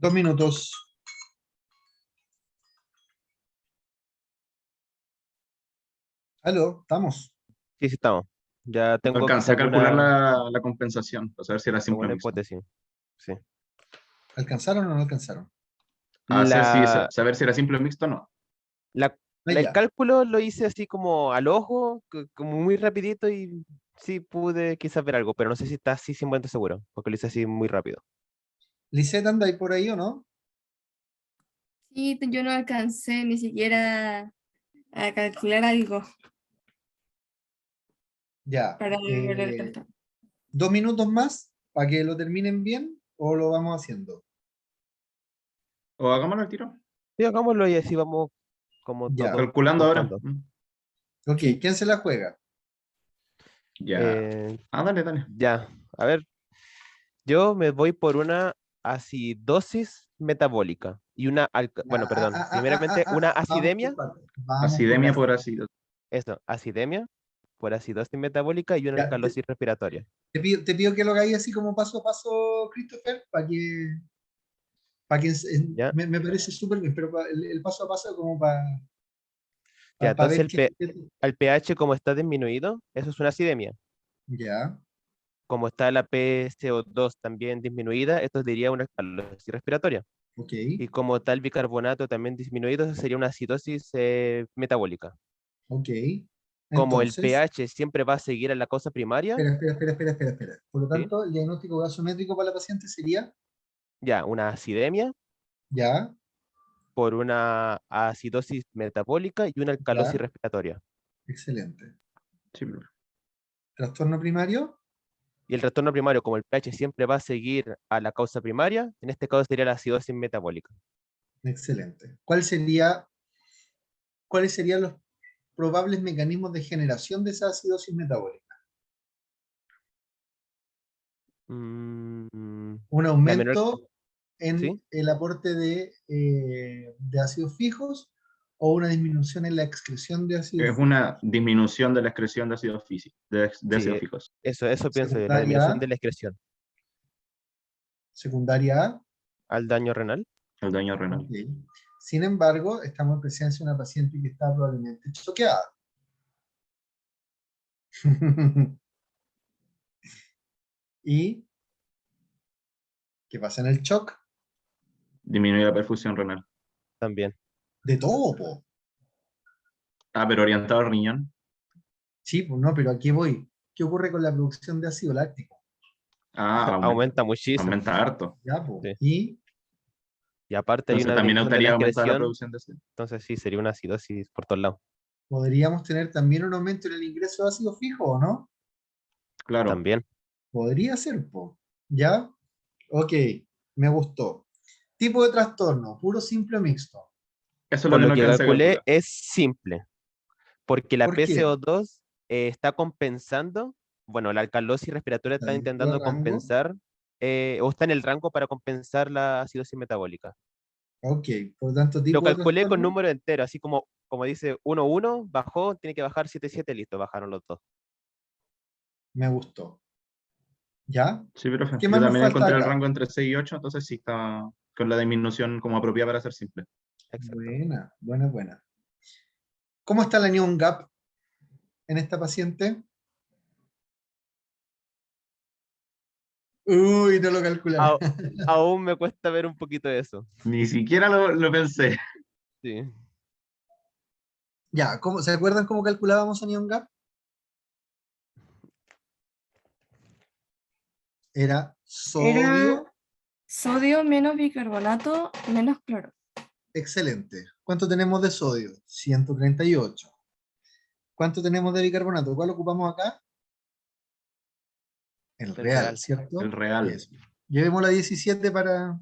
2 minutos. Aló, ¿estamos? Sí, sí estamos. Ya tengo Alcancé a calcular alguna, la compensación, para saber si era simple o alguna mixto. hipótesis. Sí. ¿Alcanzaron o no alcanzaron? Saber si era simple o mixto, no. La, Ah, el ya. cálculo lo hice así como al ojo, como muy rapidito y sí pude quizás ver algo, pero no sé si está así 100% seguro, porque lo hice así muy rápido. Lisette, ¿anda ahí por ahí o no? Sí, yo no alcancé ni siquiera a calcular algo Ya. para ver el cartón. 2 minutos más para que lo terminen bien o lo vamos haciendo. O hagámoslo al tiro. Sí, hagámoslo y así vamos como Ya. todos Calculando ahora. contando. Ok, ¿quién se la juega? Ya. Eh, Dale, dale. ya, a ver, yo me voy por una acidosis metabólica y una, bueno, perdón, primeramente una Vamos por acidemia, partes. Vamos por Acidemia partes. por ácido. eso, acidemia por acidosis metabólica y una Ya, alcalosis respiratoria. te pido que lo hagáis así como paso a paso, Christopher, ¿Ya? me parece súper bien, pero el paso a paso como para Ya, entonces ver qué. el pH como está disminuido, eso es una acidemia. Ya, Como está la PCO2 también disminuida, esto diría una alcalosis respiratoria. ok, Y como está el bicarbonato también disminuido, eso sería una acidosis metabólica. ok. Como el Entonces, pH siempre va a seguir a la causa primaria, espera. Por lo ¿sí? tanto, el diagnóstico gasométrico para la paciente sería, Ya, una acidemia ya, por una acidosis metabólica y una alcalosis ya, respiratoria. excelente. Sí, profe. Trastorno primario, Y el trastorno primario, como el pH siempre va a seguir a la causa primaria, en este caso sería la acidosis metabólica. excelente. ¿Cuáles serían los probables mecanismos de generación de esa acidosis metabólica? Un La menor, aumento en ¿sí? el aporte de ácidos fijos o una disminución en la excreción de ácidos Es fijos. una disminución de la excreción de ácidos físicos, de ácidos Sí, fijos. eso pienso yo, la Secundaria disminución A, de la excreción. secundaria A, Al daño renal, El daño renal. ok. Sin embargo, estamos en presencia de una paciente que está probablemente choqueada. ¿Y qué pasa en el shock? Disminuye la perfusión renal. también. De todo, po. Pero orientado al riñón. Sí, pues no, pero aquí voy. ¿Qué ocurre con la producción de ácido láctico? Aumenta. Aumenta muchísimo. Aumenta harto. Ya, po. Sí. Y Y aparte hay Entonces una también disminución de la estaría aumentada la excreción, producción de ácido. entonces sí, sería una acidosis por todos lados. podríamos tener también un aumento en el ingreso de ácido fijo, ¿o no? Claro. También. Podría ser, po. ¿Ya? Ok, me gustó. Tipo de trastorno, puro, simple o mixto. Eso es lo Por que lo no que alcancé a calculé calcular. es simple, porque la ¿Por qué? PCO2 está compensando, bueno, la alcalosis respiratoria Está está dentro del intentando rango. compensar, o está en el rango para compensar la acidosis metabólica. Ok, por lo tanto, Lo tipo de calculé con trastorno, número entero, así como dice 1,1, bajó, tiene que bajar 7,7, listo, bajaron los dos. me gustó. ¿Ya? Sí, profe. ¿Qué Yo más nos también falta encontré el acá? rango entre 6 y 8, entonces sí está con la disminución como apropiada para ser simple. Exacto. Buena. ¿Cómo está la Neon Gap en esta paciente? Uy, no lo calcularon. A- Aún me cuesta ver un poquito de eso. Ni siquiera lo pensé. Sí. Ya, ¿se acuerdan cómo calculábamos a Neon Gap? Era Era sodio. sodio menos bicarbonato menos cloro. Excelente. ¿Cuánto tenemos de sodio? 138. ¿Cuánto tenemos de bicarbonato? ¿Cuál ocupamos acá? El El real, real. El ¿cierto? real. Eso. Llevemos la 17 para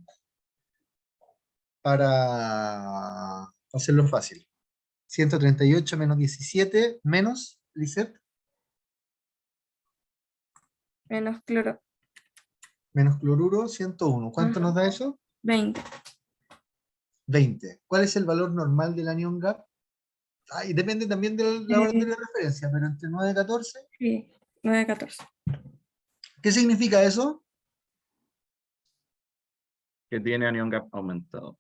hacerlo fácil. 138 menos 17 menos, Lisette, Menos cloro. menos cloruro, 101. ¿Cuánto nos da eso? 20. 20. ¿Cuál es el valor normal del anión GAP? Y depende también de la orden de referencia, pero entre 9 y 14. Sí, 9 a 14. ¿Qué significa eso? que tiene anion gap aumentado.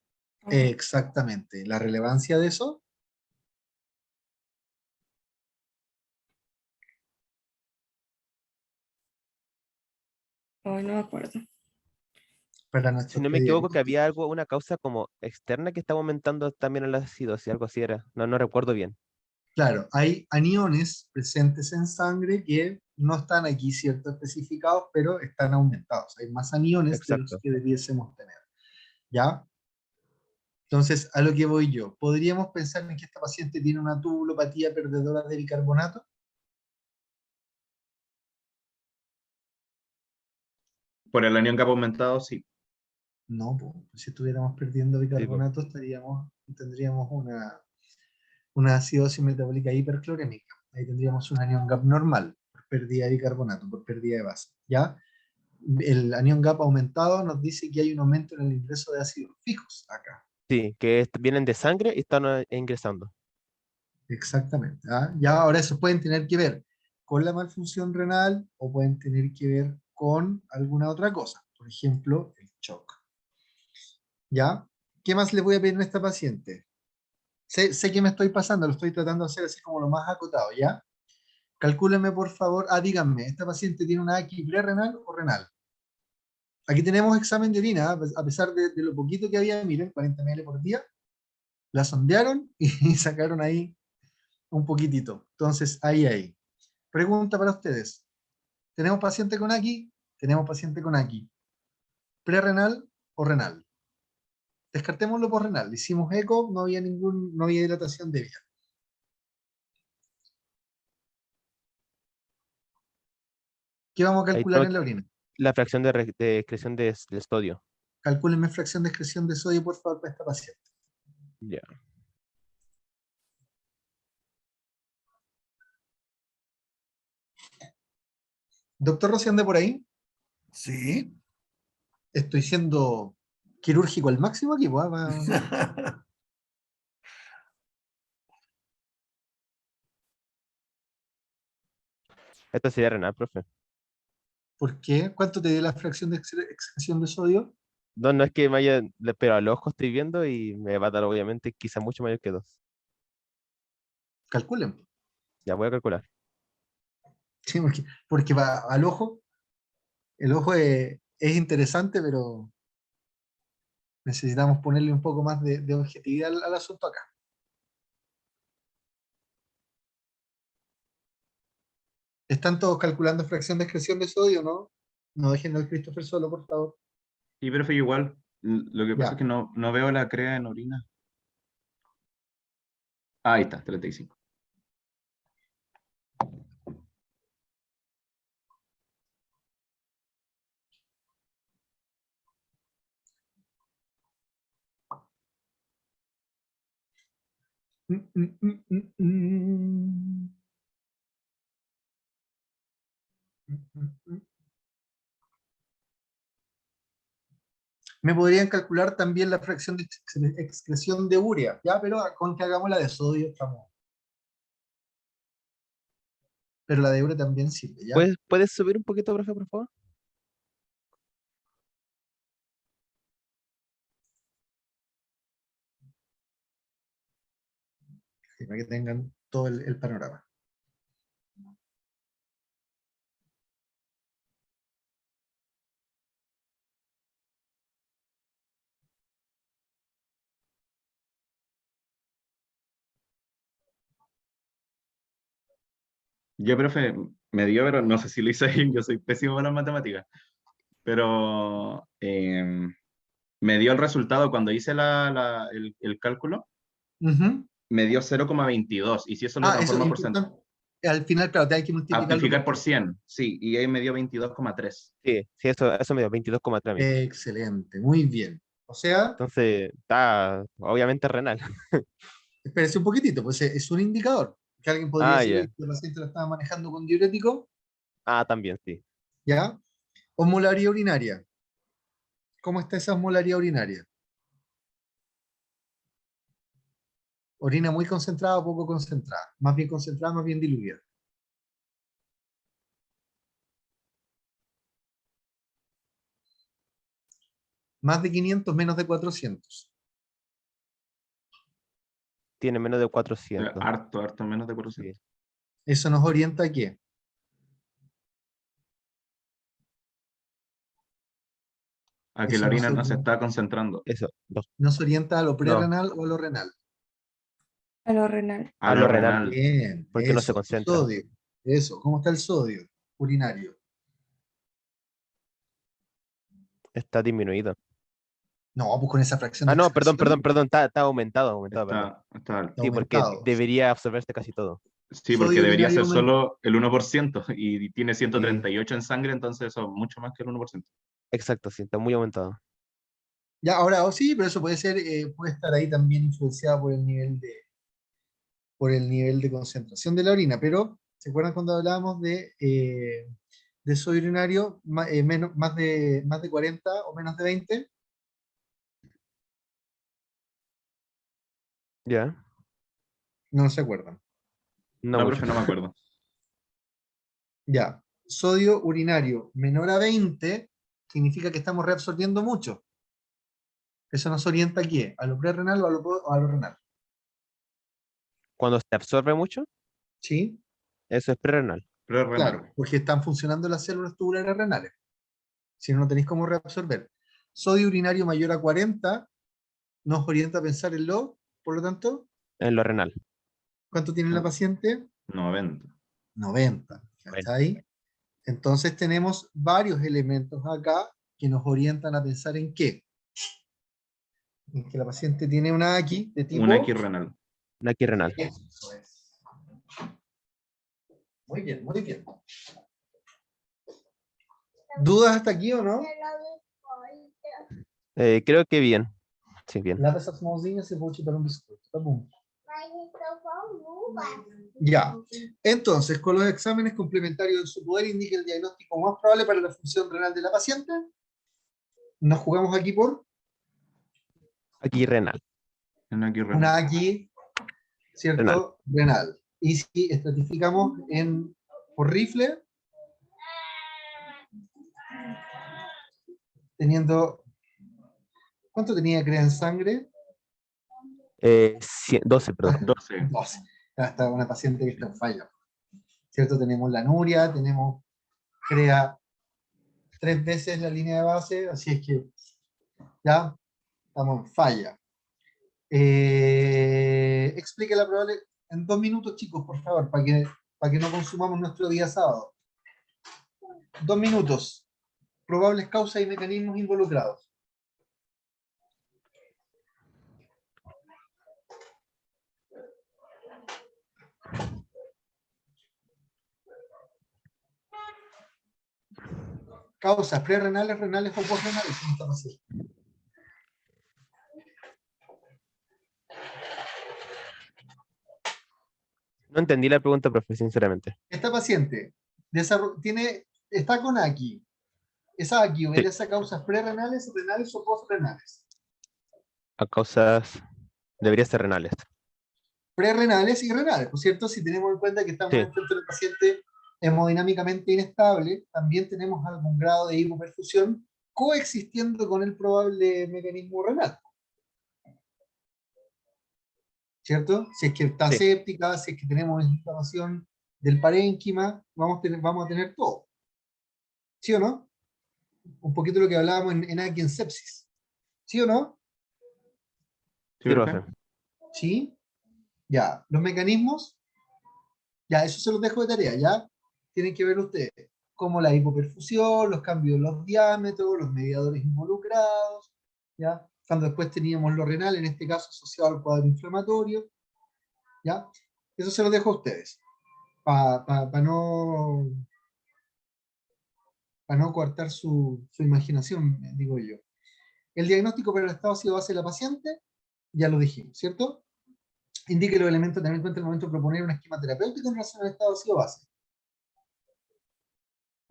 Exactamente. La relevancia de eso, Oh, no me acuerdo. para Si nuestros no me equivoco, que había diagnósticos. una causa como externa que estaba aumentando también el ácido, si algo así era. No, no recuerdo bien. Claro, hay aniones presentes en sangre que no están aquí, ¿cierto? Especificados, pero están aumentados. Hay más aniones de los Exacto. que debiésemos tener. ¿Ya? Entonces, a lo que voy yo, ¿podríamos pensar en que esta paciente tiene una tubulopatía perdedora de bicarbonato? Por el anion gap aumentado, sí. No, pues, si estuviéramos perdiendo Sí, po. bicarbonato, tendríamos una acidosis metabólica hiperclorémica. Ahí tendríamos un anion gap normal, por pérdida de bicarbonato, por pérdida de base. ¿Ya? El anion gap aumentado nos dice que hay un aumento en el ingreso de ácidos fijos acá. Sí, que vienen de sangre y están ingresando. Exactamente. ¿Ah? Ya ahora eso pueden tener que ver con la malfunción renal o pueden tener que ver con alguna otra cosa. Por ejemplo, el shock. ¿Ya? ¿Qué más le voy a pedir a esta paciente? Sé que me estoy pasando, lo estoy tratando de hacer así como lo más acotado, ¿ya? Calcúlenme por favor, díganme, ¿esta paciente tiene una AQI renal o renal? Aquí tenemos examen de orina, a pesar de lo poquito que había, miren, 40 ml por día, la sondearon y sacaron ahí un poquitito. Entonces, ahí. Pregunta para ustedes. ¿Tenemos paciente con AQI? Tenemos paciente con AQI. ¿Prerrenal o renal? Descartémoslo por renal. Hicimos eco, no había dilatación de vía. ¿Qué vamos a Ahí calcular tengo en la orina? la fracción de excreción de sodio. Calcúlenme fracción de excreción de sodio, por favor, para esta paciente. Ya. Doctor Rossi, ¿anda por ahí? Sí. Estoy siendo quirúrgico al máximo aquí, pues, Esto sería renal, profe. ¿Por qué? ¿Cuánto te dio la fracción de excreción de sodio? No, no es que me haya, pero al ojo estoy viendo y me va a dar obviamente quizá mucho mayor que 2. Calculen. Ya voy a calcular. Sí, porque al ojo, el ojo es interesante, pero necesitamos ponerle un poco más de objetividad al asunto acá. ¿Están todos calculando fracción de excreción de sodio, no? No dejen al Christopher solo, por favor. Y profe, igual, lo que pasa es Ya. que no veo la crea en orina. Ahí está, 35. Mm, mm, mm, mm, mm. Mm, mm, mm. Me podrían calcular también la fracción de excreción de urea, ¿ya? Pero con que hagamos la de sodio estamos. Pero la de urea también sirve, ¿ya? ¿Puedes subir un poquito, profe, por favor? Para que tengan todo el panorama. Yo, profe, me dio, pero no sé si lo hice bien, yo soy pésimo para las matemáticas. Pero me dio el resultado cuando hice el cálculo, Ujú. me dio 0,22. Y si eso lo Eso es transforma por importante. Al final, claro, te hay que multiplicarlo amplificar por por 100. 100, sí, y ahí me dio 22,3. Sí, sí, eso me dio 22,3 a mí. Excelente, muy bien. O sea, Entonces, está obviamente renal. espérese un poquitito, pues es un indicador. Que alguien podría Ah, decir, ya. oye, el paciente lo estaba manejando con diurético, Ah, también, sí. ¿ya? Osmolaridad urinaria. ¿Cómo está esa osmolaridad urinaria? Orina muy concentrada o poco concentrada. Más bien concentrada, más bien diluida. Más de 500, menos de 400. Tiene menos de 400. Harto menos de 400. Sí. ¿Eso nos orienta a qué? A que Eso la no orina se- no se está concentrando. Eso. ¿Nos orienta a lo No. prerrenal o a lo renal? A lo renal. A A lo lo renal. renal. Bien, Porque no se eso, concentra. sodio. Eso, ¿cómo está el sodio urinario? Está disminuido. No, pues con esa fracción de Ah, no, perdón, excreción está aumentado, perdón. Está alto. está Sí, porque aumentado. debería absorberse casi todo. Sí, porque Sodio debería urinario ser solo el 1% y tiene Sí. 138 en sangre, entonces eso es mucho más que el 1%. Exacto, sí, está muy aumentado. Ya, ahora, sí, pero eso puede ser, puede estar ahí también influenciado por el nivel de concentración de la orina, pero ¿se acuerdan cuando hablábamos de sodio urinario más de 40 o menos de 20? ¿Ya? No se acuerdan. No No, mucho. profe, no me acuerdo. Ya, sodio urinario menor a 20 significa que estamos reabsorbiendo mucho. Eso nos orienta aquí, a lo prerrenal o a lo renal. Cuando se absorbe mucho, ¿Sí? eso es prerrenal. Prerrenal. Claro, porque están funcionando las células tubulares renales. Si no, no tenéis cómo reabsorber. Sodio urinario mayor a 40 nos orienta a pensar en por lo tanto, En lo renal. ¿cuánto tiene la paciente? 90. 90. Bueno. ¿Cachai? Entonces tenemos varios elementos acá que nos orientan a pensar en qué. En que la paciente tiene una X de tipo... Una X renal. Una aquí renal. Eso es. Muy bien, muy bien. ¿Dudas hasta aquí o no? Creo que bien. Sí, bien. Lava essas mãozinhas e vou te dar um biscoito, tá bom? Ya. Entonces, con los exámenes complementarios de su poder indica el diagnóstico más probable para la función renal de la paciente. Nos jugamos aquí por Aquí renal. Una X renal. una aquí, ¿cierto? Renal. Y si estratificamos por rifle, teniendo... ¿Cuánto tenía CREA en sangre? 12, perdón. 12. 12. Hasta una paciente que está en falla. ¿Cierto? Tenemos la anuria, tenemos CREA 3 veces la línea de base, así es que ya estamos en falla. Explique la probable en 2 minutos, chicos, por favor, para que no consumamos nuestro día sábado. 2 minutos. Probables causas y mecanismos involucrados. Causas prerrenales, renales o postrenales. ¿Cómo está pasando? No entendí la pregunta, profe, sinceramente. Esta paciente está con AQI. Esa AQI obedece a causas prerrenales, renales o postrenales. A causas. Debería ser renales. Prerrenales y renales, ¿por cierto? Si tenemos en cuenta que estamos Sí. enfrente de un paciente hemodinámicamente inestable, también tenemos algún grado de hipoperfusión coexistiendo con el probable mecanismo renal. ¿Cierto? Si es que está Sí. séptica, si es que tenemos inflamación del parénquima, vamos a tener todo. ¿Sí o no? Un poquito lo que hablábamos aquí en sepsis. ¿Sí o no? ¿Sí, Sí, profe? profe. ¿Sí? Ya. Los mecanismos, ya, eso se los dejo de tarea, ya. Tienen que ver ustedes como la hipoperfusión, los cambios en los diámetros, los mediadores involucrados, ¿ya? Cuando después teníamos lo renal, en este caso asociado al cuadro inflamatorio, ¿ya? Eso se los dejo a ustedes, para no coartar su imaginación, digo yo. El diagnóstico para el estado ácido base de la paciente, ya lo dijimos, ¿cierto? Indique los elementos a tener en cuenta al momento de proponer un esquema terapéutico en relación al estado ácido base.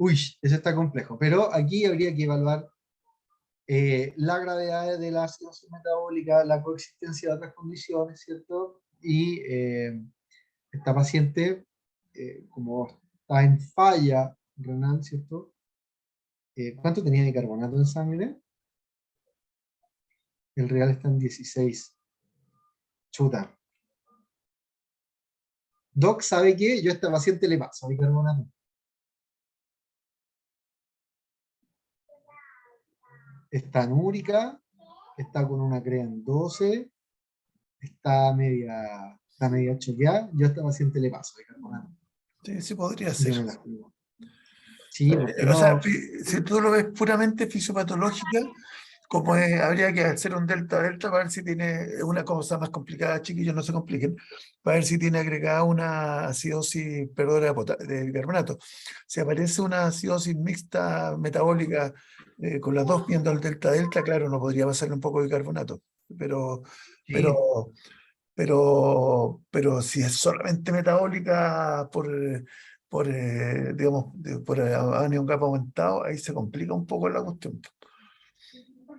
Uy, eso está complejo, pero aquí habría que evaluar la gravedad de la acidosis metabólica, la coexistencia de otras condiciones, ¿cierto? Y esta paciente, como está en falla renal, ¿cierto? ¿Cuánto tenía de carbonato en sangre? El real está en 16. Chuta. Doc, ¿sabe qué? Yo a esta paciente le paso bicarbonato. Está anúrica, está con una CREA en 12, está media choqueada. Yo a esta paciente le paso bicarbonato. Sí, sí podría Yo ser. me la juego. Sí, porque O sea, no. si tú lo ves puramente fisiopatológica, como habría que hacer un delta-delta para ver si tiene una cosa más complicada, chiquillos, no se compliquen, para ver si tiene agregada una acidosis perdedora de bicarbonato. Si aparece una acidosis mixta metabólica con las dos viendo el delta-delta, claro, no podría pasarle un poco de bicarbonato, pero, Sí, pero, pero si es solamente metabólica digamos, por anión gap aumentado, ahí se complica un poco la cuestión.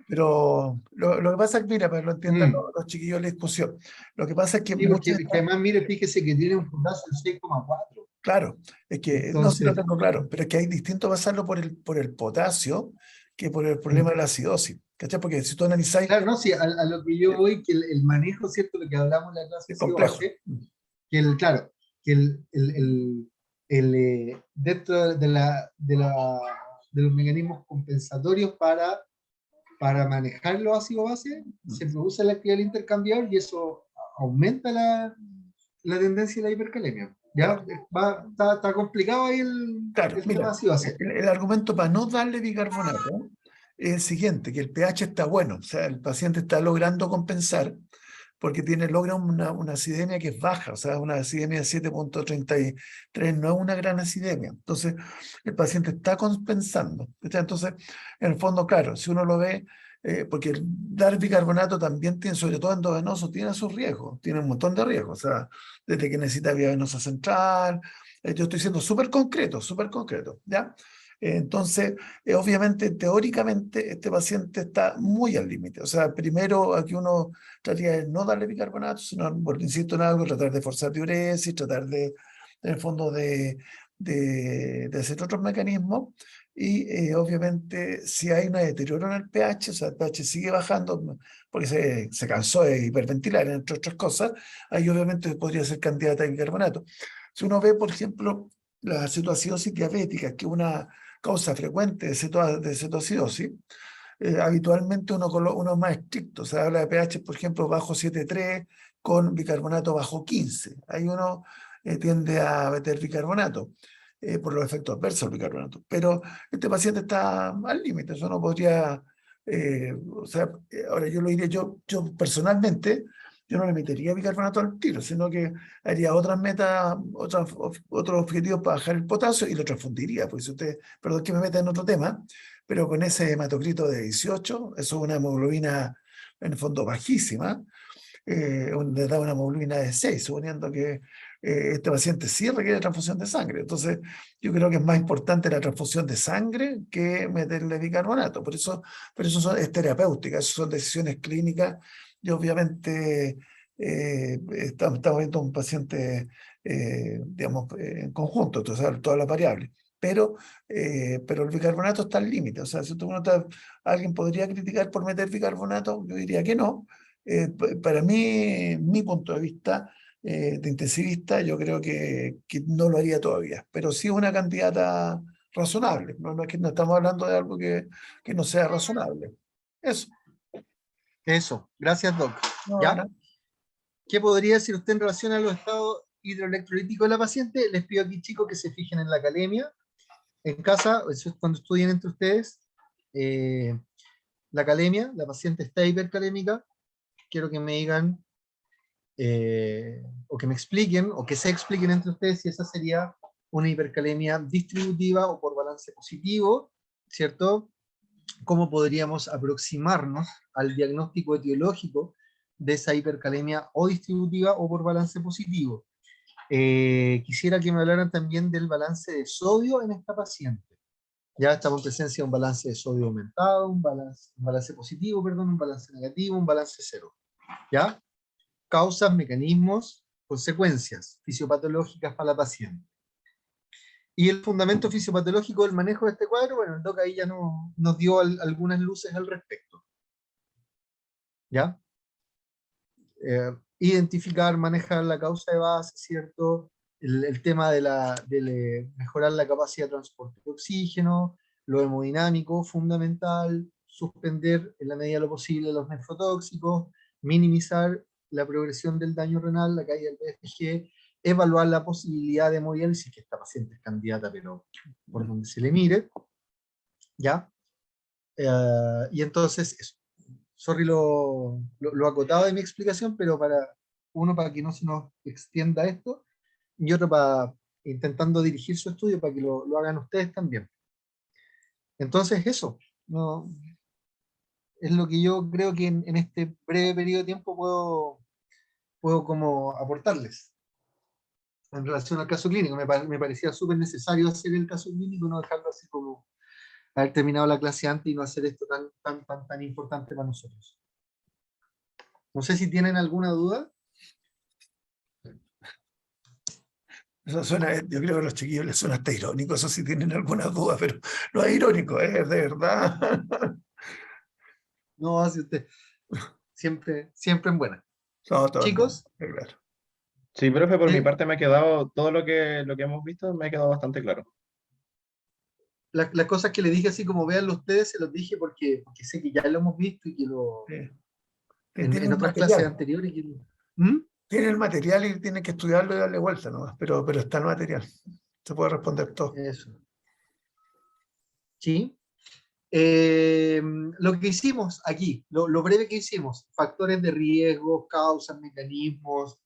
Pero lo que pasa es que, mira, para que lo entiendan los chiquillos de la discusión, lo que pasa es que sí, porque muchas de que estas, además, mire, fíjese que tiene un potasio de 6,4. claro, es que no sé si lo Entonces, tengo claro, pero es que hay distinto pasarlo por el potasio que por el problema de la acidosis, ¿cachai? Porque si tú analizáis, claro, no, sí, a lo que yo es, voy, que el manejo, ¿cierto? Lo que hablamos en la clase es sí complejo. base, claro, que dentro de los mecanismos compensatorios para manejar los ácidos base, se produce la actividad del intercambiador y eso aumenta la tendencia a la hipercalemia. ¿Ya? Está complicado ahí Claro, el tema mira, ácido base. el argumento para no darle bicarbonato es el siguiente, que el pH está bueno, o sea, el paciente está logrando compensar porque logra una acidemia que es baja, o sea, una acidemia de 7,33, no es una gran acidemia. Entonces, el paciente está compensando. ¿Cachai? Entonces, en el fondo, claro, si uno lo ve, porque el dar bicarbonato también tiene, sobre todo endovenoso, tiene sus riesgos, tiene un montón de riesgos, o sea, desde que necesita vía venosa central, yo estoy siendo súper concreto, ¿ya? Entonces, obviamente, teóricamente, este paciente está muy al límite. O sea, primero aquí uno trataría de no darle bicarbonato, sino, porque insisto en algo, tratar de forzar diuresis, tratar de, en el fondo, de hacer otros mecanismos. Y obviamente, si hay un deterioro en el pH, o sea, el pH sigue bajando, porque se cansó de hiperventilar, entre otras cosas, ahí obviamente podría ser candidata a bicarbonato. Si uno ve, por ejemplo, la cetoacidosis diabética, que es una causa frecuente de cetoacidosis, habitualmente uno es más estricto, se habla de pH, por ejemplo, bajo 7,3 con bicarbonato bajo 15. Ahí uno tiende a meter bicarbonato por los efectos adversos del bicarbonato. Pero este paciente está al límite, eso no podría, o sea, ahora yo lo diré, yo personalmente, yo no le metería bicarbonato al tiro, sino que haría otras metas, otros objetivos para bajar el potasio y lo transfundiría, pues si usted, perdón que me meta en otro tema, pero con ese hematocrito de 18, eso es una hemoglobina en el fondo bajísima, le da una hemoglobina de 6, suponiendo que este paciente sí requiere transfusión de sangre. Entonces, yo creo que es más importante la transfusión de sangre que meterle bicarbonato. Por eso es terapéutica, eso son decisiones clínicas y obviamente estamos viendo un paciente, digamos, en conjunto, entonces todas las variables. Pero el bicarbonato está al límite. O sea, si alguien podría criticar por meter bicarbonato, yo diría que no. Para mí, mi punto de vista de intensivista, yo creo que no lo haría todavía, pero sí una candidata razonable. No es que no estamos hablando de algo que no sea razonable. Eso. Eso, gracias, Doc. No, ¿Ya? no. ¿Qué podría decir usted en relación a los estados hidroelectrolíticos de la paciente? Les pido aquí, chicos, que se fijen en la calemia. En casa, eso es cuando estudien entre ustedes, la calemia, la paciente está hipercalémica. Quiero que me digan, o que me expliquen, o que se expliquen entre ustedes si esa sería una hipercalemia distributiva o por balance positivo, ¿cierto? ¿Cómo podríamos aproximarnos al diagnóstico etiológico de esa hipercalemia o distributiva o por balance positivo? Quisiera que me hablaran también del balance de sodio en esta paciente. Ya estamos en presencia de un balance de sodio aumentado, un balance positivo, perdón, un balance negativo, un balance cero. ¿Ya? Causas, mecanismos, consecuencias fisiopatológicas para la paciente. Y el fundamento fisiopatológico del manejo de este cuadro, bueno, el doc ahí ya nos dio algunas luces al respecto. ¿ya? Identificar, manejar la causa de base, ¿cierto? El tema de mejorar la capacidad de transporte de oxígeno, lo hemodinámico, fundamental, suspender en la medida de lo posible los nefrotóxicos, minimizar la progresión del daño renal, la caída del BFG, evaluar la posibilidad de hemodiálisis, que esta paciente es candidata, pero por donde se le mire, ¿ya? Y entonces, eso. Sorry lo acotado de mi explicación, pero para que no se nos extienda esto, y otro para intentando dirigir su estudio para que lo hagan ustedes también. Entonces, eso, no, es lo que yo creo que en este breve periodo de tiempo puedo como aportarles en relación al caso clínico. Me parecía súper necesario hacer el caso clínico, no dejarlo así como haber terminado la clase antes y no hacer esto tan importante para nosotros. No sé si tienen alguna duda. Eso suena, yo creo que a los chiquillos les suena hasta irónico, eso sí tienen alguna duda, pero no es irónico, es de verdad. No, si usted siempre en buena. No, todo Chicos, claro. Sí, profe, por mi Sí. parte me ha quedado todo lo que hemos visto, me ha quedado bastante claro. Las cosas que le dije así como véanlo ustedes, se los dije porque sé que ya lo hemos visto y que Sí. en Tienen otras clases material, anteriores. ¿Mm? tienen el material y tienen que estudiarlo y darle vuelta nomás, pero está el material. Se puede responder todo. Eso. Sí. Lo que hicimos aquí, lo breve que hicimos, factores de riesgo, causas, mecanismos,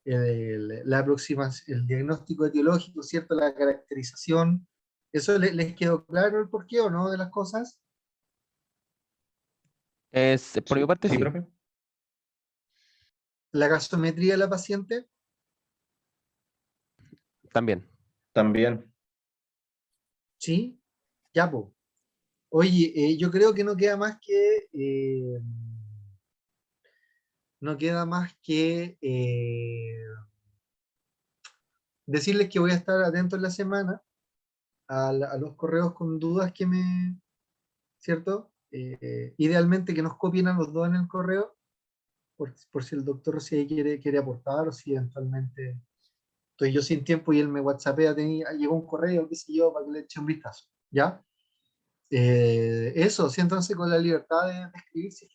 la aproximación, el diagnóstico etiológico, ¿cierto? La caracterización. ¿Eso les quedó claro el porqué o no de las cosas? Por mi parte, Sí, sí. profe. La gasometría de la paciente. También. También. Sí, ya, po. Oye, yo creo que no queda más que decirles que voy a estar atento en la semana a los correos con dudas ¿cierto? Idealmente que nos copien a los dos en el correo, por si el doctor si quiere aportar o si eventualmente estoy yo sin tiempo y él me whatsappea, llegó un correo, qué sé yo, para que le eche un vistazo, ¿ya? Eso, siéntanse con la libertad de escribir si